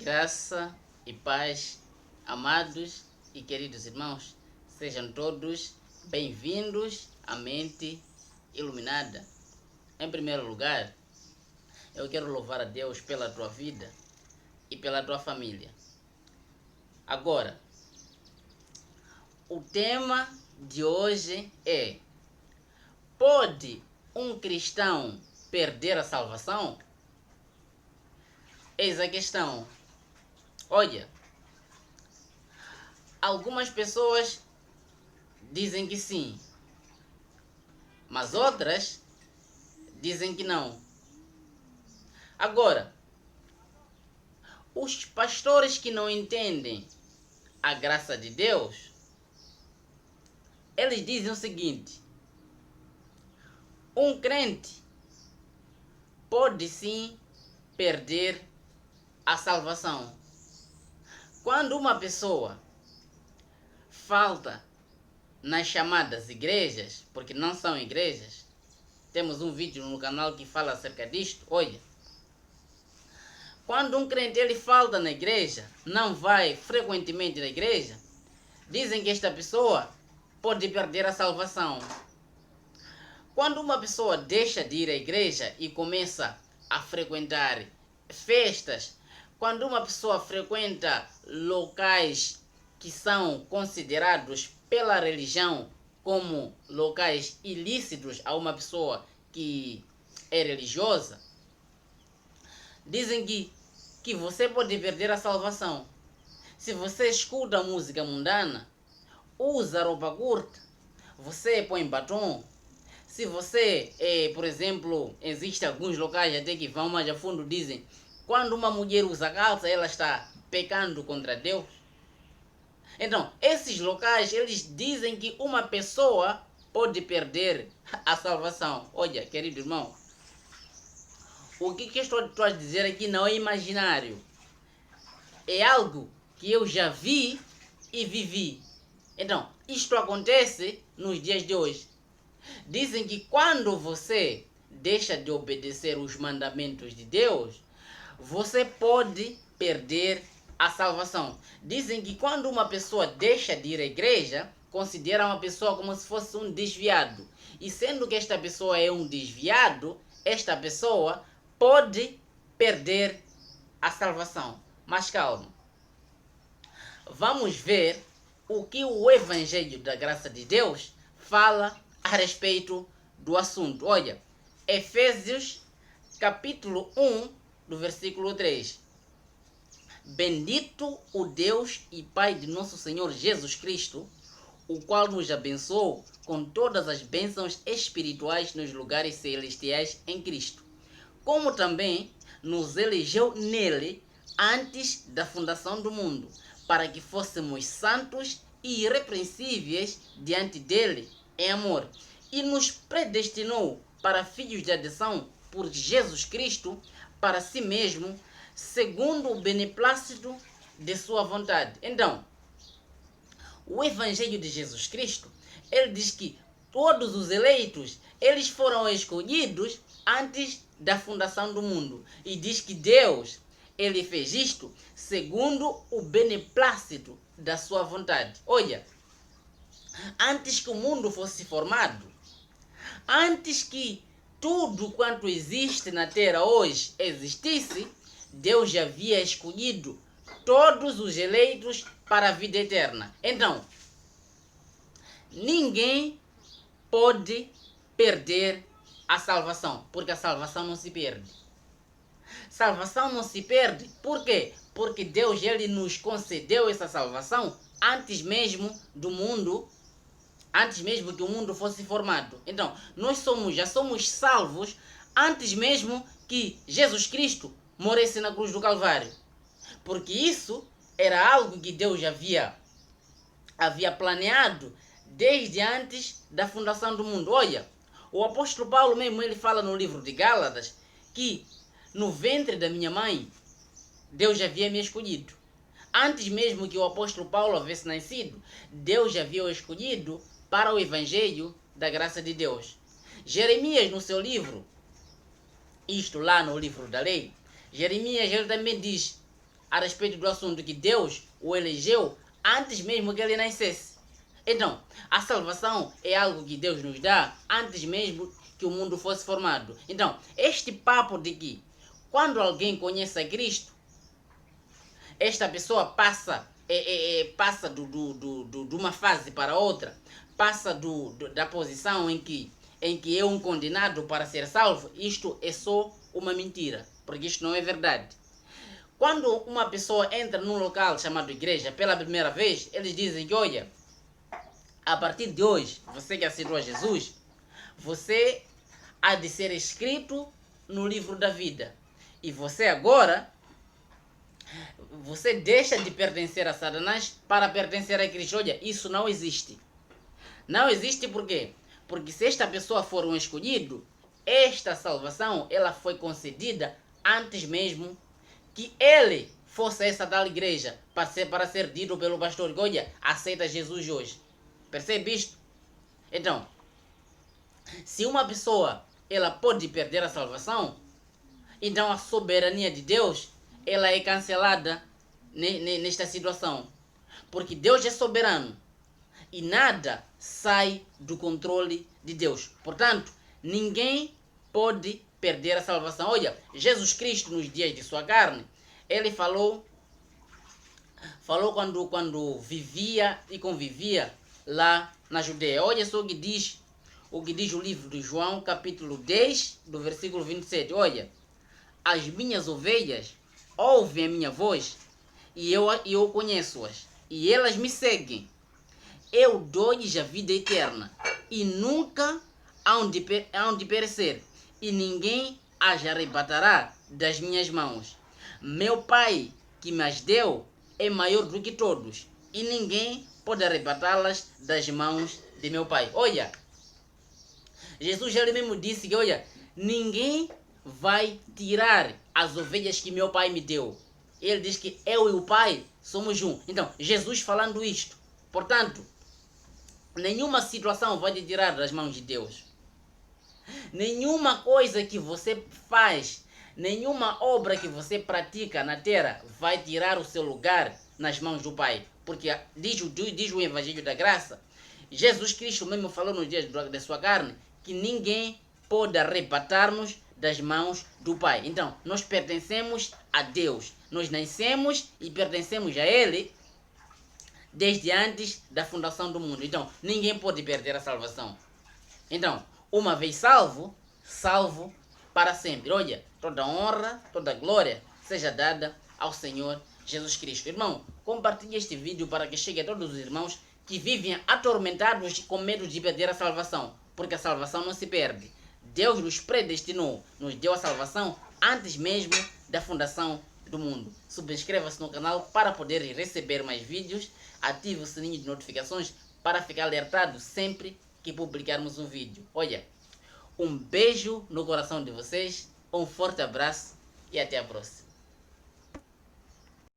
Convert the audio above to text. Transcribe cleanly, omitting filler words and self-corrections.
Graça e paz, amados e queridos irmãos, sejam todos bem-vindos à Mente Iluminada. Em primeiro lugar, eu quero louvar a Deus pela tua vida e pela tua família. Agora, o tema de hoje é: pode um cristão perder a salvação? Eis a questão. Olha, algumas pessoas dizem que sim, mas outras dizem que não. Agora, os pastores que não entendem a graça de Deus, eles dizem o seguinte: um crente pode sim perder a salvação. Quando uma pessoa falta nas chamadas igrejas, porque não são igrejas, temos um vídeo no canal que fala acerca disto. Olha, quando um crente ele falta na igreja, não vai frequentemente na igreja, dizem que esta pessoa pode perder a salvação. Quando uma pessoa deixa de ir à igreja e começa a frequentar festas, quando uma pessoa frequenta locais que são considerados pela religião como locais ilícitos a uma pessoa que é religiosa, dizem que você pode perder a salvação. Se você escuta música mundana, usa roupa curta, você põe batom, se você, por exemplo, existem alguns locais até que vão mais a fundo, dizem, quando uma mulher usa calça, ela está pecando contra Deus. Então, esses locais, eles dizem que uma pessoa pode perder a salvação. Olha, querido irmão, o que estou a dizer aqui não é imaginário. É algo que eu já vi e vivi. Então, isto acontece nos dias de hoje. Dizem que quando você deixa de obedecer os mandamentos de Deus, você pode perder a salvação. Dizem que quando uma pessoa deixa de ir à igreja, considera uma pessoa como se fosse um desviado. E sendo que esta pessoa é um desviado, esta pessoa pode perder a salvação. Mas calma. Vamos ver o que o Evangelho da Graça de Deus fala a respeito do assunto. Olha, Efésios capítulo 1, do versículo 3. Bendito o Deus e Pai de nosso Senhor Jesus Cristo, o qual nos abençoou com todas as bênçãos espirituais nos lugares celestiais em Cristo, como também nos elegeu nele antes da fundação do mundo, para que fôssemos santos e irrepreensíveis diante dele em amor, e nos predestinou para filhos de adoção por Jesus Cristo para si mesmo, segundo o beneplácito de sua vontade. Então, o Evangelho de Jesus Cristo, ele diz que todos os eleitos, eles foram escolhidos antes da fundação do mundo. E diz que Deus, ele fez isto segundo o beneplácito da sua vontade. Olha, antes que o mundo fosse formado, antes que tudo quanto existe na Terra hoje existisse, Deus já havia escolhido todos os eleitos para a vida eterna. Então, ninguém pode perder a salvação, porque a salvação não se perde. Salvação não se perde, por quê? Porque Deus ele nos concedeu essa salvação antes mesmo do mundo, antes mesmo que o mundo fosse formado. Então, nós já somos salvos antes mesmo que Jesus Cristo morresse na cruz do Calvário. Porque isso era algo que Deus havia planeado desde antes da fundação do mundo. Olha, o apóstolo Paulo mesmo, ele fala no livro de Gálatas que no ventre da minha mãe, Deus já havia me escolhido. Antes mesmo que o apóstolo Paulo houvesse nascido, Deus já havia o escolhido para o Evangelho da Graça de Deus. Jeremias, no seu livro, isto lá no livro da lei, Jeremias ele também diz a respeito do assunto que Deus o elegeu antes mesmo que ele nascesse. Então, a salvação é algo que Deus nos dá antes mesmo que o mundo fosse formado. Então, este papo de que quando alguém conhece a Cristo, esta pessoa passa de uma fase para outra, passa da posição em que é um condenado para ser salvo, isto é só uma mentira, porque isto não é verdade. Quando uma pessoa entra num local chamado igreja pela primeira vez, eles dizem que, olha, a partir de hoje, você que aceitou a Jesus, você há de ser escrito no livro da vida. E você agora, você deixa de pertencer a Satanás para pertencer a Cristo. Olha, isso não existe. Não existe por quê? Porque se esta pessoa for um escolhido, esta salvação ela foi concedida antes mesmo que ele fosse a essa tal igreja para ser dito pelo pastor, olha, aceita Jesus hoje. Percebe isto? Então, se uma pessoa ela pode perder a salvação, então a soberania de Deus ela é cancelada nesta situação. Porque Deus é soberano e nada sai do controle de Deus. Portanto, ninguém pode perder a salvação. Olha, Jesus Cristo nos dias de sua carne, ele falou quando vivia e convivia lá na Judeia. Olha só o que diz o livro de João, capítulo 10, do versículo 27. Olha, as minhas ovelhas ouvem a minha voz e eu conheço-as, e elas me seguem. Eu dou-lhes a vida eterna e nunca hão de perecer, e ninguém as arrebatará das minhas mãos. Meu Pai que me as deu é maior do que todos, e ninguém pode arrebatá-las das mãos de meu Pai. Olha, Jesus ele mesmo disse que, olha, ninguém vai tirar as ovelhas que meu Pai me deu. Ele diz que eu e o Pai somos um. Então, Jesus falando isto. Portanto, nenhuma situação vai te tirar das mãos de Deus. Nenhuma coisa que você faz, nenhuma obra que você pratica na terra vai tirar o seu lugar nas mãos do Pai. Porque diz o Evangelho da Graça, Jesus Cristo mesmo falou nos dias da sua carne, que ninguém pode arrebatar-nos das mãos do Pai. Então, nós pertencemos a Deus. Nós nascemos e pertencemos a Ele desde antes da fundação do mundo. Então, ninguém pode perder a salvação. Então, uma vez salvo, salvo para sempre. Olha, toda honra, toda glória seja dada ao Senhor Jesus Cristo. Irmão, compartilhe este vídeo para que chegue a todos os irmãos que vivem atormentados com medo de perder a salvação. Porque a salvação não se perde. Deus nos predestinou, nos deu a salvação antes mesmo da fundação do mundo. Subscreva-se no canal para poder receber mais vídeos. Ative o sininho de notificações para ficar alertado sempre que publicarmos um vídeo. Olha, um beijo no coração de vocês, um forte abraço e até a próxima.